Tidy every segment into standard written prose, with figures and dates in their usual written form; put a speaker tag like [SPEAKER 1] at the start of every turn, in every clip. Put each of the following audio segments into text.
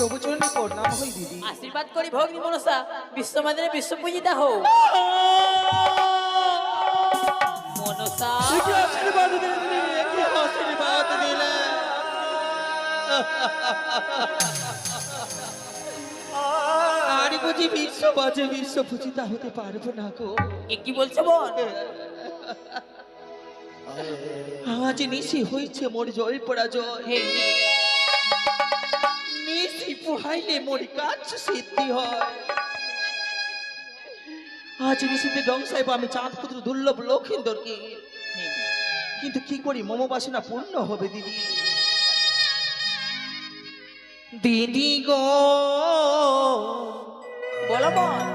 [SPEAKER 1] তবু চরণে প্রণাম হই দিদি।
[SPEAKER 2] আশীর্বাদ করি ভগ্নী মনসা বিশ্বমাদিনী বিশ্বপূজিতা হও। মনসা
[SPEAKER 1] কি আশীর্বাদ দিলে দিদি, কি আশীর্বাদ দিলে। আর বুঝি বিশ্ব বাজে বিশ্বপূজিতা হতে পারবো না গো।
[SPEAKER 2] এ কি বলছো বোন?
[SPEAKER 1] আজ নিশি হয়েছে মোর জয় পরাজয়।
[SPEAKER 2] হে
[SPEAKER 1] নিশি পোহাইলে মোর কাজ সিদ্ধি হয়। আজ নিশিতে ডংসাইব আমি চাঁদ পুত্র দুর্লভ লক্ষিন্দরকে, কিন্তু কি করি মম বাসনা পূর্ণ হবে দিদি। দিদি গো
[SPEAKER 2] বলো বোন।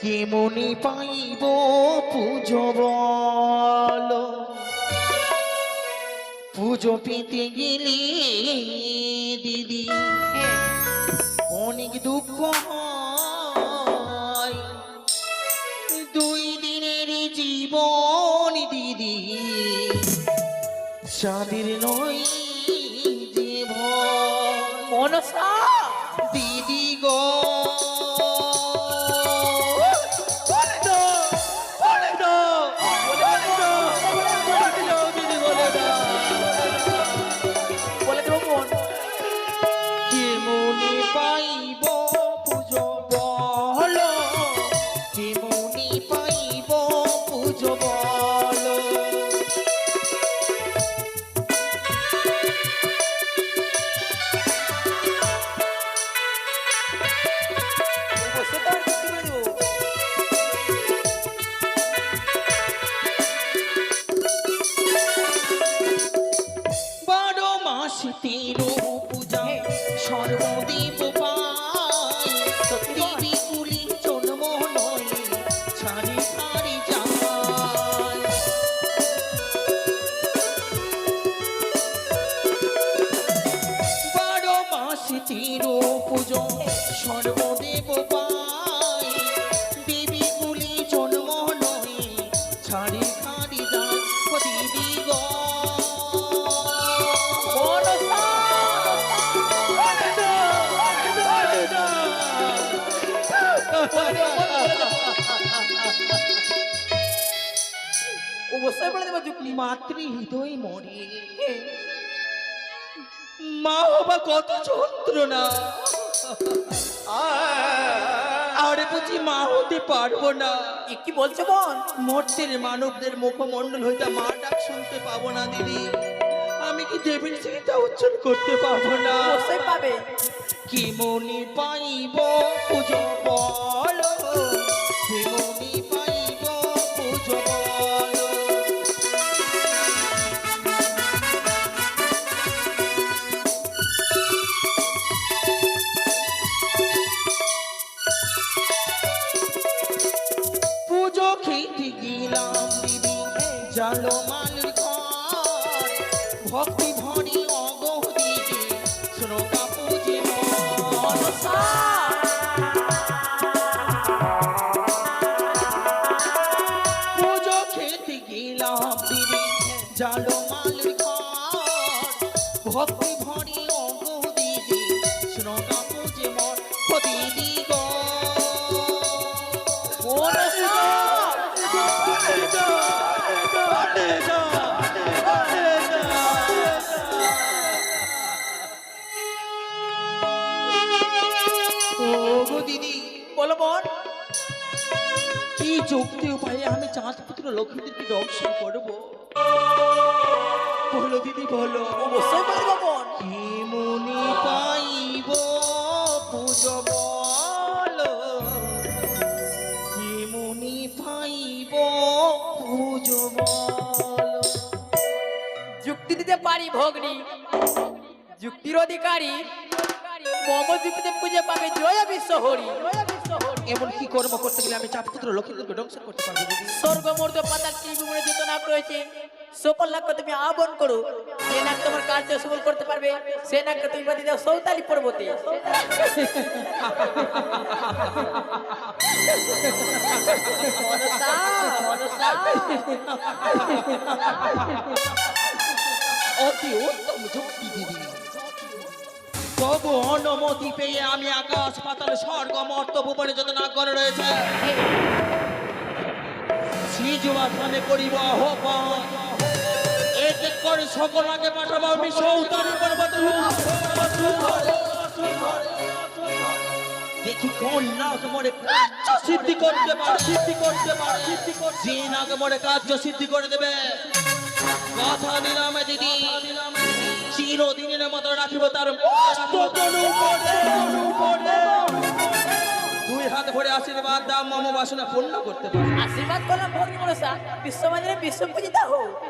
[SPEAKER 1] কেমনি পাইব পুজো বলো, পুজো পেতে গেলে দিদি অনেক দুঃখ হয়। 2 দিনের জীবন দিদি চাঁদের নয় যে ভয়।
[SPEAKER 2] মনসা
[SPEAKER 1] দিদি গো
[SPEAKER 2] বলে দেবো বোন।
[SPEAKER 1] কেমনি পাইব পুজো বলো, কেমনি পাইব পুজো বলো।
[SPEAKER 2] বসে তো আর কি করে দেবো?
[SPEAKER 1] 12 মাস 13 পূজা সর্বদেব পাই। দেবী কুলি জন্ম নয় ছাড়ি ছাড়ি যায়। 12 মাস 13 পুজো সর্বদেব পাই। দেবী কুলি জন্ম নয় ছাড়ি ছাড়ি যায়। ও দিদি গো
[SPEAKER 2] অবশ্যই বলে দেবো যুক্তি।
[SPEAKER 1] মাতৃ হৃদয় মরে, মা বাবা কত যন্ত্রণা। আর বুঝি মা হতে পারবো না।
[SPEAKER 2] এ কি বলছো বোন?
[SPEAKER 1] মর্তের মানবদের মুখমণ্ডল হইতে মা ডাক শুনতে পাবো না দিদি। আমি কি দেবীর চিন্তা উচ্চারণ করতে পাবো না।
[SPEAKER 2] অবশ্যই পাবে।
[SPEAKER 1] কি মনি পাইব পুজো বলো, কি মনি পাইব পুজো বলো। পুজো খেতে গেলাম দিদি জালো মালের ঘর। ভক্তি ভরি অগো দিদি শ্রোতা পুজে মনসা। পুজো খেতে গেলাম দিদি জালো মালের ঘর। ভক্তি ভরি অগো দিদি শ্রোতা পুজে মন। ও দিদি গো দিদি
[SPEAKER 2] বলো বোন।
[SPEAKER 1] কি যুক্তি উপায়ে আমি চাঁদ পুত্র লক্ষ্মীদেরকে দর্শন করবো? বলো দিদি বলো।
[SPEAKER 2] অবশ্যই বলে দেবো বোন।
[SPEAKER 1] কেমনি পাইব পুজো বলো, কেমনি পাইব পুজো বলো।
[SPEAKER 2] যুক্তি দিতে পারি ভগ্নী, যুক্তির অধিকারী মম যুক্তিতে পুজো পাবে জয় বিশ্ব হরি।
[SPEAKER 1] এমন কি কর্ম করতে গেলে আমি চাঁদ পুত্র লক্ষ্মীদেরকে দর্শন করতে পারবো দিদি?
[SPEAKER 2] স্বর্গমর্দ পাতাল টিভি মনে যত নাক রয়েছে সকল নাককে তুমি আহ্বান করো। যে নাক তোমার কার্য সফল করতে পারবে সে নাককে তুমি বাদি দাও সৌতালি পর্বতে। মনসা, মনসা।
[SPEAKER 1] অতি উত্তম যুক্তি দিদি। তবু অনুমতি পেয়ে আমি আকাশ পাতাল স্বর্গ মর্ত ভুবনে যত নাগ করে রয়েছে শ্রীজুয়াখানে করিব আহ্বান এতে করে সকল আগে পাঠাবো আমি সৌতারি পর্বতে দেখি কোন নাগ মরে কার্য সিদ্ধি করতে পারে যে নাগ মরে কার্য সিদ্ধি করে দেবে কথা দিলাম দিদি চিরদিনের মতো রাখিব তার মস্তক অনুপরে। দুই হাত ভরে আশীর্বাদ দাম মম বাসনা পূর্ণ করতে পারে।
[SPEAKER 2] আশীর্বাদ করলাম ভগ্নী মনসা বিশ্বমন্দিরে বিশ্ব পূজিতা হোক।